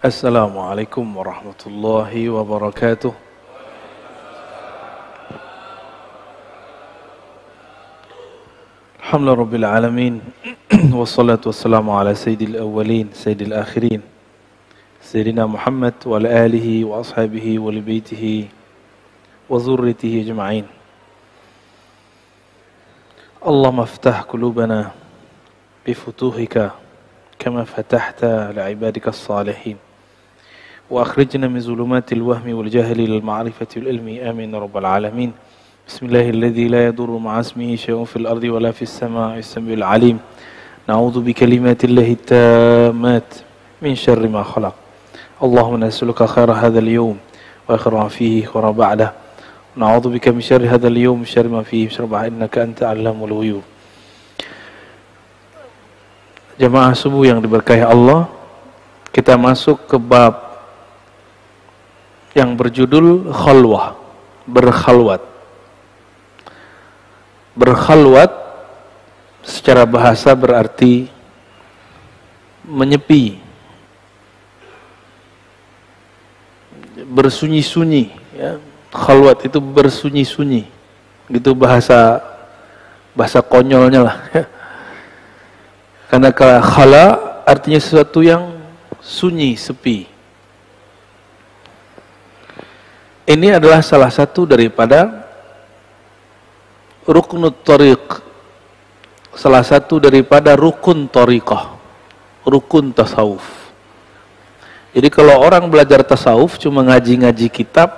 Assalamualaikum warahmatullahi wabarakatuh. Alhamdulillah rabbil alamin. Wassalatu wassalamu ala sayyidil awwalin sayyidil akhirin Sayyidina Muhammad wa ala alihi wa ashabihi wa li baitihi wa zurriyatihi ajma'in. Allahumma aftah qulubana bifutuhika kama fatahta li'ibadika as-salihin wa akhrijna min zulumatil wahmi wal jahli lil ma'rifati wal ilmi amin ya rabbal alamin. Bismillahilladzi la yadurru ma'a ismihi syai'un fil ardi wala fis sama'i as-sami'ul 'alim. Na'udzu bikalimatillahi tammat min syarri ma khalaq. Allahumma nas'aluka khaira hadzal yawm wa khaira ma fihi wa ba'dah. Na'udzu bika min syarri hadzal yawm syarri ma fihi wa innaka anta 'allamul ghuyub. Jamaah subuh yang diberkahi Allah, kita masuk ke bab yang berjudul khalwah, berkhalwat. Berkhalwat secara bahasa berarti menyepi, bersunyi-sunyi, ya. Khalwat itu bersunyi-sunyi, gitu bahasa konyolnya lah, ya. Karena khala artinya sesuatu yang sunyi, sepi. Ini adalah salah satu daripada ruknut tariq, salah satu daripada rukun tariqah, rukun tasawuf. Jadi kalau orang belajar tasawuf cuma ngaji-ngaji kitab,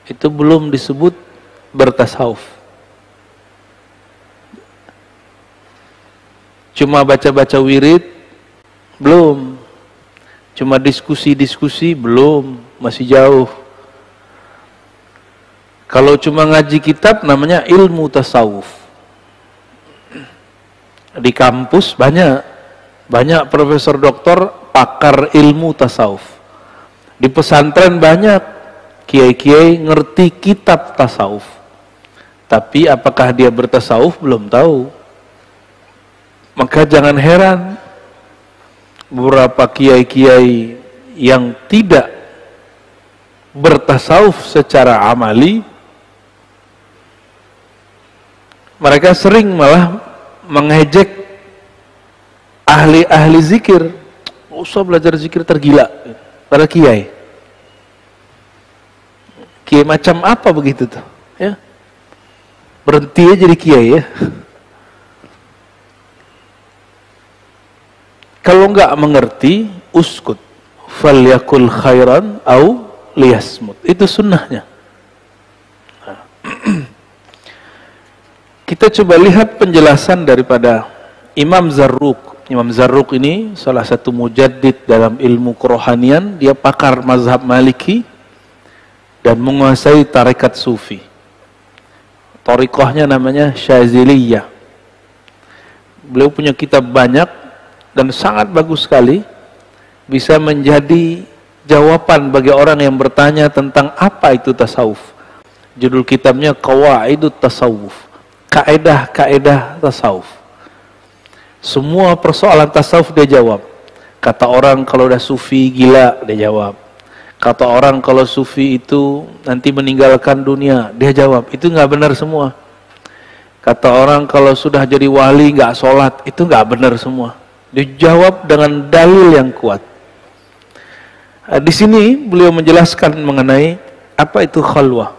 itu belum disebut bertasawuf. Cuma baca-baca wirid, belum. Cuma diskusi-diskusi, belum, masih jauh. Kalau cuma ngaji kitab namanya ilmu tasawuf. Di kampus banyak profesor doktor pakar ilmu tasawuf. Di pesantren banyak kiai-kiai ngerti kitab tasawuf. Tapi apakah dia bertasawuf belum tahu. Maka jangan heran beberapa kiai-kiai yang tidak bertasawuf secara amali, mereka sering malah mengejek ahli-ahli zikir. Usah belajar zikir, tergila. Para kiai. Kiai macam apa begitu tuh? Ya. Berhenti aja jadi kiai, ya. Kalau enggak mengerti, uskut. Falyakul khairan au liyasmut. Itu sunnahnya. Nah. Kita coba lihat penjelasan daripada Imam Zarruq. Imam Zarruq ini salah satu mujaddid dalam ilmu kerohanian. Dia pakar mazhab Maliki dan menguasai tarekat Sufi. Thariqahnya namanya Syaziliyah. Beliau punya kitab banyak dan sangat bagus sekali, bisa menjadi jawaban bagi orang yang bertanya tentang apa itu tasawuf. Judul kitabnya Qawaidut Tasawuf, kaedah-kaedah tasawuf. Semua persoalan tasawuf dia jawab. Kata orang kalau udah sufi gila, dia jawab. Kata orang kalau sufi itu nanti meninggalkan dunia, dia jawab. Itu nggak benar semua. Kata orang kalau sudah jadi wali nggak sholat, itu nggak benar semua. Dijawab dengan dalil yang kuat. Di sini beliau menjelaskan mengenai apa itu khalwah.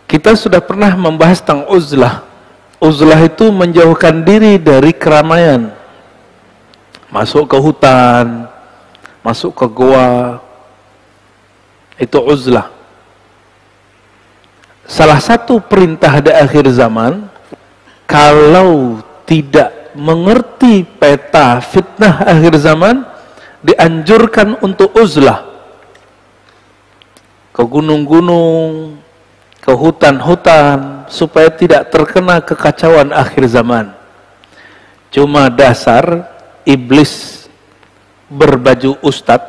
Kita sudah pernah membahas tentang uzlah. Uzlah itu menjauhkan diri dari keramaian. Masuk ke hutan, masuk ke goa. Itu uzlah. Salah satu perintah di akhir zaman, kalau tidak mengerti peta fitnah akhir zaman, dianjurkan untuk uzlah. Ke gunung-gunung, ke hutan-hutan, supaya tidak terkena kekacauan akhir zaman. Cuma dasar iblis berbaju ustadz,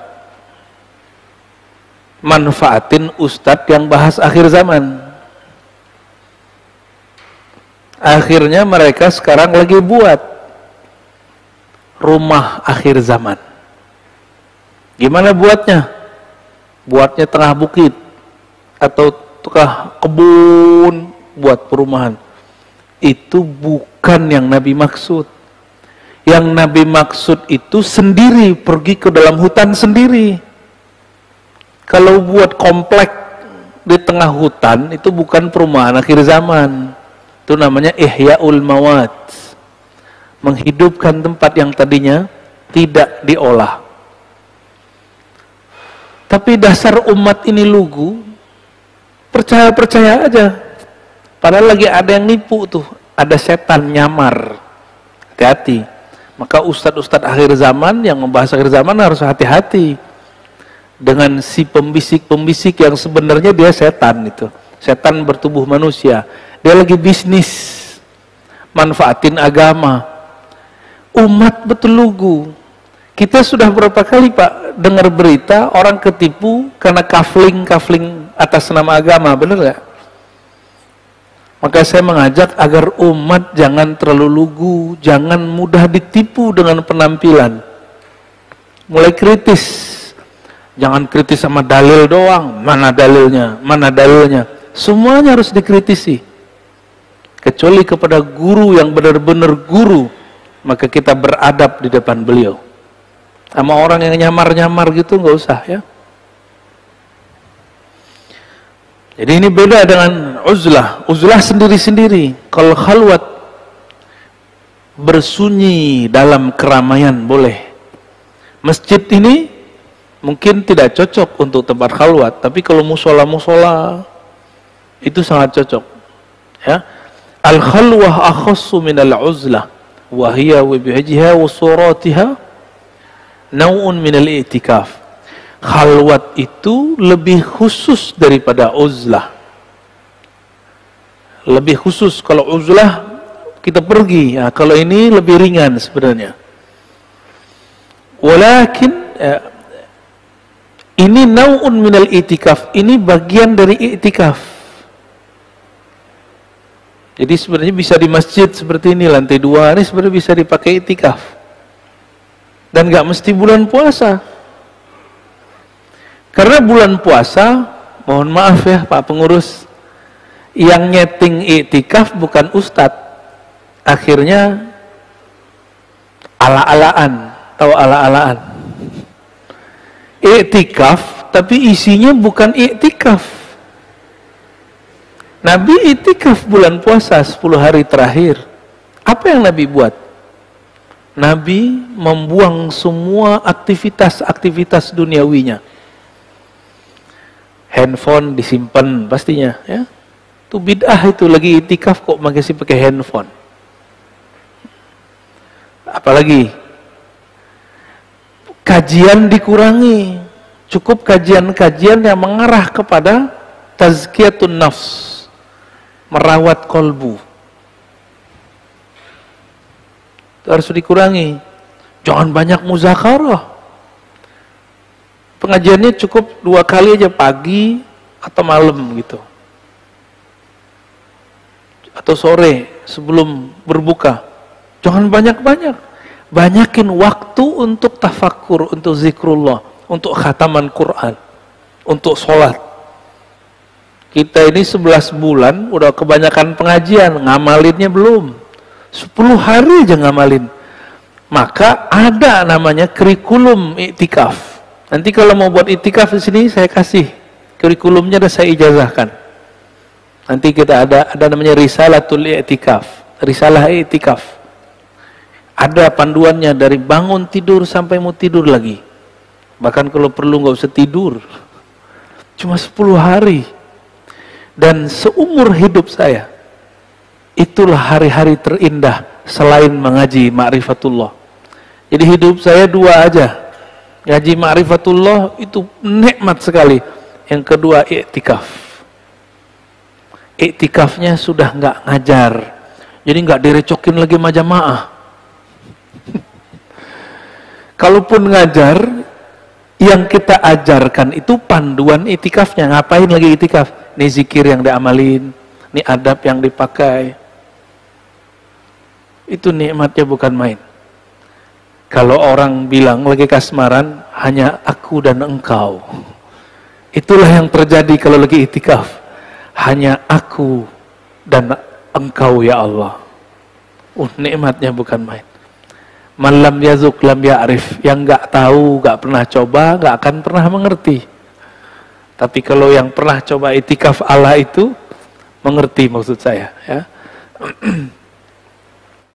manfaatin ustadz yang bahas akhir zaman. Akhirnya mereka sekarang lagi buat rumah akhir zaman. Gimana buatnya? Buatnya tengah bukit atau tengah kebun buat perumahan. Itu bukan yang Nabi maksud. Yang Nabi maksud itu sendiri, pergi ke dalam hutan sendiri. Kalau buat komplek di tengah hutan, itu bukan perumahan akhir zaman. Itu namanya ihya'ul mawat. Menghidupkan tempat yang tadinya tidak diolah. Tapi dasar umat ini lugu, percaya-percaya aja. Padahal lagi ada yang nipu tuh, ada setan nyamar. Hati-hati. Maka ustadz-ustadz akhir zaman yang membahas akhir zaman harus hati-hati dengan si pembisik-pembisik yang sebenarnya dia setan itu. Setan bertubuh manusia. Dia lagi bisnis, manfaatin agama. Umat betul lugu. Kita sudah berapa kali Pak dengar berita orang ketipu karena kafling atas nama agama, benar nggak? Maka saya mengajak agar umat jangan terlalu lugu, jangan mudah ditipu dengan penampilan. Mulai kritis, jangan kritis sama dalil doang, mana dalilnya, semuanya harus dikritisi. Kecuali kepada guru yang benar-benar guru, maka kita beradab di depan beliau. Sama orang yang nyamar-nyamar gitu nggak usah ya. Jadi ini beda dengan uzlah. Uzlah sendiri-sendiri. Kalau khalwat bersunyi dalam keramaian boleh. Masjid ini mungkin tidak cocok untuk tempat khalwat, tapi kalau musola-musola itu sangat cocok. Ya. Al khalwah akhassu min al uzlah wa hiya wa bihajha wa suratiha nau'un min al i'tikaf. Khalwat itu lebih khusus daripada uzlah. Lebih khusus. Kalau uzlah kita pergi, ya, kalau ini lebih ringan sebenarnya. Walakin ini nau'un minal i'tikaf, ini bagian dari i'tikaf. Jadi sebenarnya bisa di masjid seperti ini, lantai 2 ini sebenarnya bisa dipakai i'tikaf. Dan gak mesti bulan puasa. Karena bulan puasa, mohon maaf ya Pak Pengurus, yang nyeting i'tikaf bukan ustadz. Akhirnya ala-alaan, tahu ala-alaan. I'tikaf, tapi isinya bukan i'tikaf. Nabi i'tikaf bulan puasa 10 hari terakhir. Apa yang Nabi buat? Nabi membuang semua aktivitas-aktivitas duniawinya. Handphone disimpan pastinya, ya. Itu bid'ah itu, lagi i'tikaf kok masih pakai handphone. Apalagi kajian dikurangi. Cukup kajian-kajian yang mengarah kepada tazkiyatun nafs, merawat kolbu. Itu harus dikurangi. Jangan banyak muzakarah. Pengajiannya cukup 2 kali aja, pagi atau malam gitu. Atau sore sebelum berbuka. Jangan banyak-banyak. Banyakin waktu untuk tafakkur, untuk zikrullah, untuk khataman Quran, untuk sholat. Kita ini 11 bulan udah kebanyakan pengajian, ngamalinnya belum. 10 hari aja ngamalin. Maka ada namanya kurikulum i'tikaf. Nanti kalau mau buat i'tikaf di sini saya kasih kurikulumnya, dan saya ijazahkan. Nanti kita ada namanya risalatul i'tikaf, risalah i'tikaf. Ada panduannya dari bangun tidur sampai mau tidur lagi. Bahkan kalau perlu nggak usah tidur. Cuma 10 hari. Dan seumur hidup saya, itulah hari-hari terindah selain mengaji ma'rifatullah. Jadi hidup saya 2 aja. Ngaji ma'rifatullah itu nikmat sekali. Yang kedua i'tikaf. I'tikafnya sudah nggak ngajar. Jadi nggak direcokin lagi sama jamaah. Kalaupun ngajar, yang kita ajarkan itu panduan i'tikafnya. Ngapain lagi i'tikaf? Ini zikir yang diamalin, ini adab yang dipakai. Itu nikmatnya bukan main. Kalau orang bilang lagi kasmaran, hanya aku dan engkau. Itulah yang terjadi kalau lagi itikaf. Hanya aku dan engkau ya Allah. Nikmatnya bukan main. Man lam yazuk lam ya'rif. Yang enggak tahu, enggak pernah coba, enggak akan pernah mengerti. Tapi kalau yang pernah coba itikaf Allah itu mengerti maksud saya, ya.